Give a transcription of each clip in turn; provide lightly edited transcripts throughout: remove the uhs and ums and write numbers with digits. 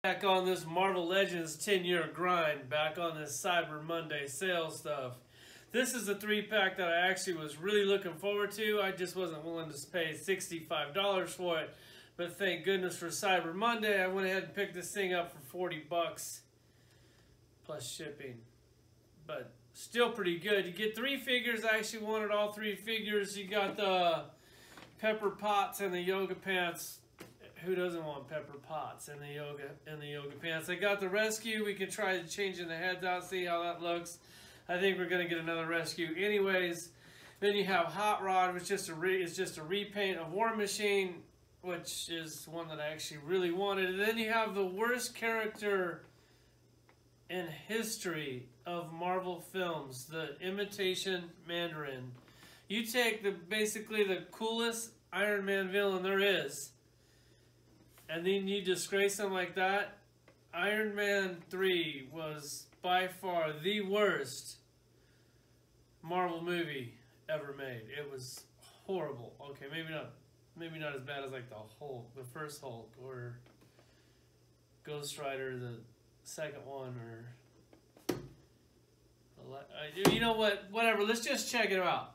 Back on this Marvel Legends 10-year grind, back on this Cyber Monday sale stuff. This is a 3-pack that I actually was really looking forward to. I just wasn't willing to pay $65 for it. But thank goodness for Cyber Monday, I went ahead and picked this thing up for 40 bucks plus shipping. But still pretty good. You get 3 figures. I actually wanted all 3 figures. You got the Pepper Potts and the yoga pants. Who doesn't want Pepper Potts and the yoga pants? I got the rescue. We can try changing the heads out, see how that looks. I think we're gonna get another rescue anyways. Then you have Hot Rod, which is just a repaint of War Machine, which is one that I actually really wanted. And then you have the worst character in history of Marvel films, the Imitation Mandarin. You take basically the coolest Iron Man villain there is, and then you disgrace him like that. Iron Man 3 was by far the worst Marvel movie ever made. It was horrible. Okay, maybe not as bad as like the Hulk, the first Hulk, or Ghost Rider, the second one, or you know what? Whatever. Let's just check it out.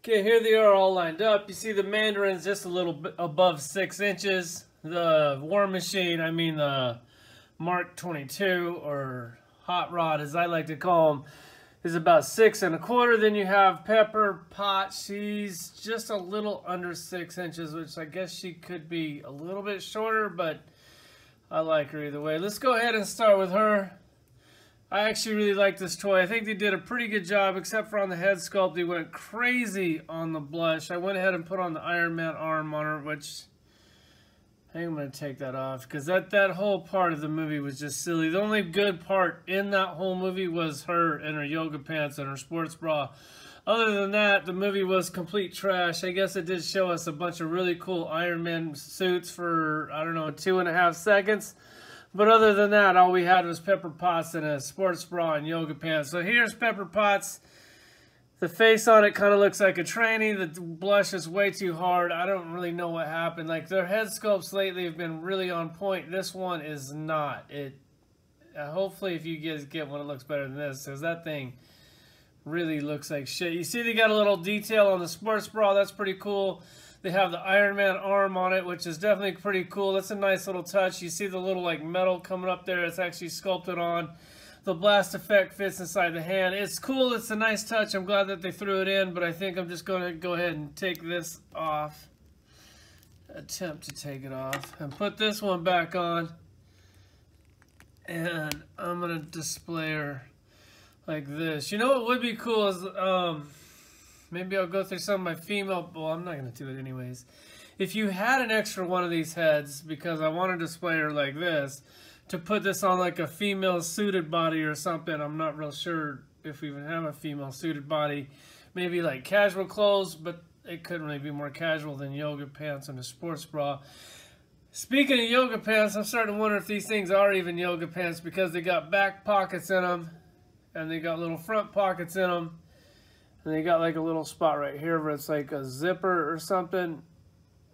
Okay, here they are all lined up. You see the Mandarin's just a little bit above 6 inches. The War Machine, I mean the Mark 22, or Hot Rod as I like to call him, is about 6 1/4. Then you have Pepper Potts. She's just a little under 6 inches, which I guess she could be a little bit shorter, but I like her either way. Let's go ahead and start with her. I actually really like this toy. I think they did a pretty good job, except for on the head sculpt. They went crazy on the blush. I went ahead and put on the Iron Man arm on her, which I think I'm going to take that off, because that whole part of the movie was just silly. The only good part in that whole movie was her and her yoga pants and her sports bra. Other than that, the movie was complete trash. I guess it did show us a bunch of really cool Iron Man suits for, I don't know, 2.5 seconds. But other than that, all we had was Pepper Potts and a sports bra and yoga pants. So here's Pepper Potts. The face on it kind of looks like a tranny. The blush is way too hard. I don't really know what happened. Like, their head sculpts lately have been really on point. This one is not. Hopefully, if you guys get one, it looks better than this, because that thing really looks like shit. You see they got a little detail on the sports bra. That's pretty cool. They have the Iron Man arm on it, which is definitely pretty cool. That's a nice little touch. You see the little like metal coming up there. It's actually sculpted on. The blast effect fits inside the hand. It's cool. It's a nice touch. I'm glad that they threw it in, but I think I'm just going to go ahead and take this off. Attempt to take it off. And put this one back on. And I'm going to display her like this. You know what would be cool is... maybe I'll go through some of my female... Well, I'm not going to do it anyways. If you had an extra one of these heads, because I want to display her like this, to put this on like a female suited body or something. I'm not real sure if we even have a female suited body. Maybe like casual clothes, but it couldn't really be more casual than yoga pants and a sports bra. Speaking of yoga pants, I'm starting to wonder if these things are even yoga pants, because they got back pockets in them, and they got little front pockets in them. And they got like a little spot right here where it's like a zipper or something.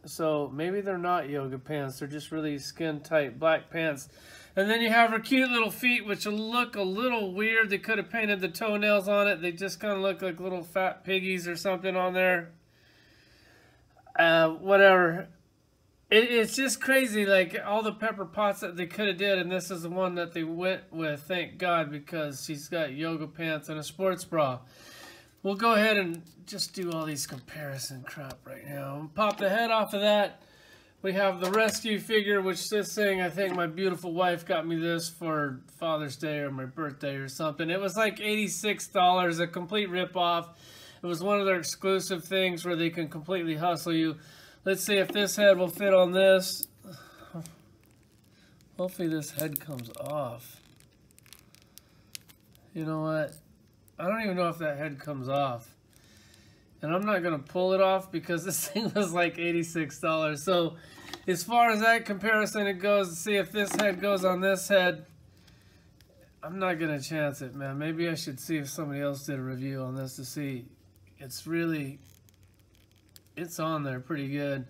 So maybe they're not yoga pants. They're just really skin tight black pants. And then you have her cute little feet, which look a little weird. They could have painted the toenails on it. They just kind of look like little fat piggies or something on there. Whatever. It's just crazy, like all the Pepper Potts that they could have did, and this is the one that they went with, thank God, because she's got yoga pants and a sports bra. We'll go ahead and just do all these comparison crap right now. Pop the head off of that. We have the rescue figure, which this thing, I think my beautiful wife got me this for Father's Day or my birthday or something. It was like $86, a complete ripoff. It was one of their exclusive things where they can completely hustle you. Let's see if this head will fit on this. Hopefully this head comes off. You know what? I don't even know if that head comes off. And I'm not going to pull it off because this thing was like $86. So As far as that comparison it goes, to see if this head goes on this head, I'm not going to chance it, man. Maybe I should see if somebody else did a review on this to see. It's on there pretty good.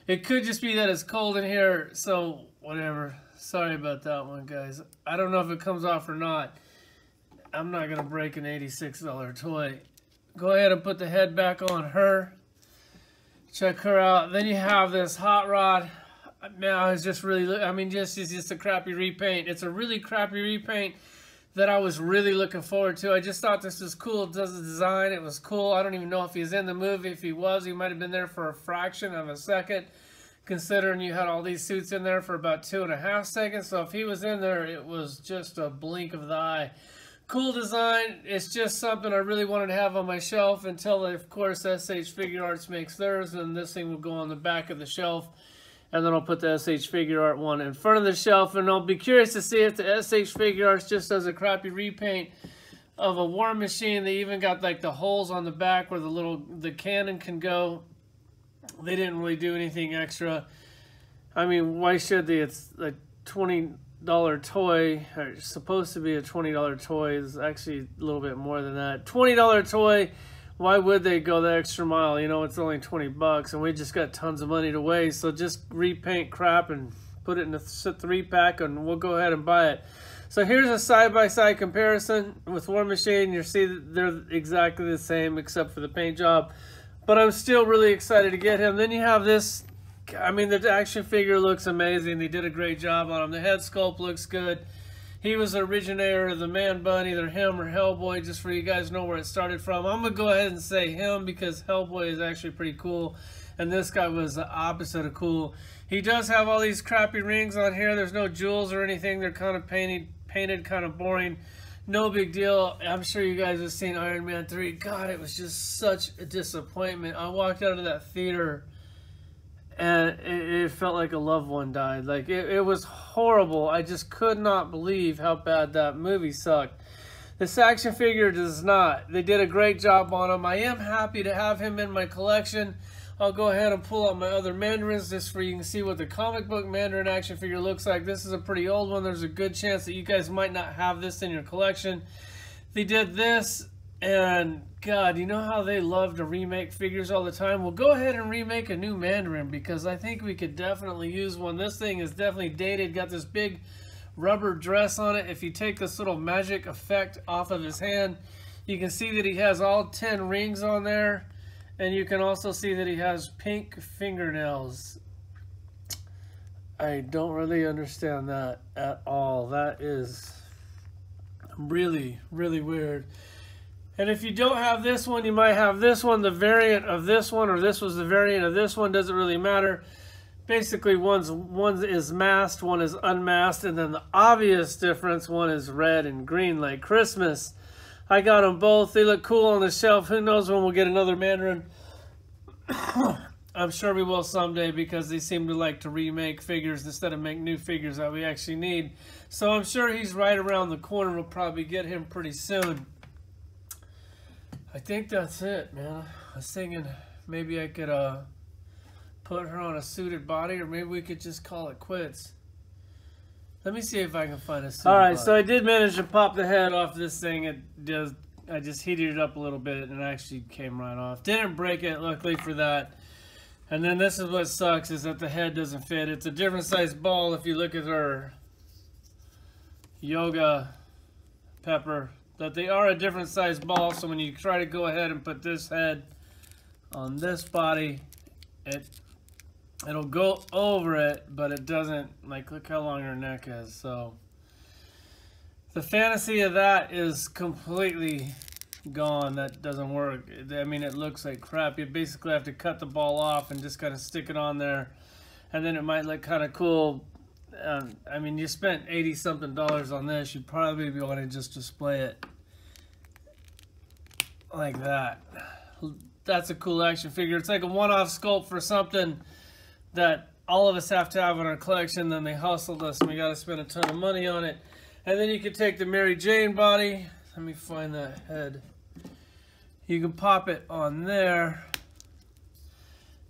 It could just be that it's cold in here, so whatever. Sorry about that one, guys. I don't know if it comes off or not. I'm not going to break an $86 toy. Go ahead and put the head back on her. Check her out. Then you have this hot rod. Man, it's just really, I mean, it's just a crappy repaint. It's a really crappy repaint that I was really looking forward to. I just thought this was cool. It does the design. It was cool. I don't even know if he's in the movie. If he was, he might have been there for a fraction of a second, considering you had all these suits in there for about 2.5 seconds. So if he was in there, it was just a blink of the eye. Cool design. It's just something I really wanted to have on my shelf until, of course, SH Figure Arts makes theirs, and this thing will go on the back of the shelf. And then I'll put the SH Figure Art one in front of the shelf, and I'll be curious to see if the SH Figure Arts just does a crappy repaint of a War Machine. They even got like the holes on the back where the cannon can go. They didn't really do anything extra. I mean, why should they? It's a $20 toy, or it's supposed to be a $20 toy. It's actually a little bit more than that. $20 toy. Why would they go the extra mile? You know, it's only 20 bucks, and we just got tons of money to waste. So just repaint crap and put it in a 3-pack, and we'll go ahead and buy it. So here's a side-by-side comparison with War Machine. You see that they're exactly the same except for the paint job. But I'm still really excited to get him. Then you have this. I mean, the action figure looks amazing. They did a great job on him. The head sculpt looks good. He was the originator of the Man Bun, either him or Hellboy, just for you guys to know where it started from. I'm going to go ahead and say him because Hellboy is actually pretty cool, and this guy was the opposite of cool. He does have all these crappy rings on here. There's no jewels or anything. They're kind of painted kind of boring. No big deal. I'm sure you guys have seen Iron Man 3. God, it was just such a disappointment. I walked out of that theater and it felt like a loved one died. Like, it was horrible. I just could not believe how bad that movie sucked. This action figure does not. They did a great job on him. I am happy to have him in my collection. I'll go ahead and pull out my other Mandarins just so you can see what the comic book Mandarin action figure looks like. This is a pretty old one. There's a good chance that you guys might not have this in your collection. They did this, and God, you know how they love to remake figures all the time? Well, go ahead and remake a new Mandarin because I think we could definitely use one. This thing is definitely dated. Got this big rubber dress on it. If you take this little magic effect off of his hand, you can see that he has all 10 rings on there. And you can also see that he has pink fingernails. I don't really understand that at all. That is really, really weird. And if you don't have this one, you might have this one, the variant of this one, or this was the variant of this one. Doesn't really matter. Basically, one is masked, one is unmasked, and then the obvious difference, one is red and green like Christmas. I got them both. They look cool on the shelf. Who knows when we'll get another Mandarin. I'm sure we will someday because they seem to like to remake figures instead of make new figures that we actually need. So I'm sure he's right around the corner. We'll probably get him pretty soon. I think that's it, man. I was thinking maybe I could put her on a suited body, or maybe we could just call it quits. Let me see if I can find a suit. Alright, so I did manage to pop the head off this thing. I just heated it up a little bit and it actually came right off. Didn't break it, luckily for that. And then this is what sucks, is that the head doesn't fit. It's a different size ball if you look at her Yoga Pepper. That they are a different size ball, so when you try to go ahead and put this head on this body, it'll go over it, but it doesn't, like, look how long her neck is. So the fantasy of that is completely gone. That doesn't work. I mean, it looks like crap. You basically have to cut the ball off and just kind of stick it on there, and then it might look kind of cool. I mean, you spent $80-something on this. You'd probably want to just display it like that. That's a cool action figure. It's like a one-off sculpt for something that all of us have to have in our collection. Then they hustled us and we got to spend a ton of money on it. And then you can take the Mary Jane body. Let me find that head. You can pop it on there.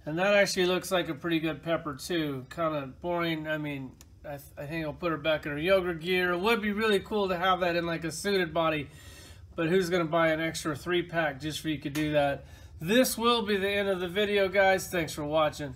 And that actually looks like a pretty good pepper too. Kind of boring. I mean, I think I'll put her back in her yoga gear. It would be really cool to have that in like a suited body. But who's going to buy an extra 3-pack just for you to do that? This will be the end of the video, guys. Thanks for watching.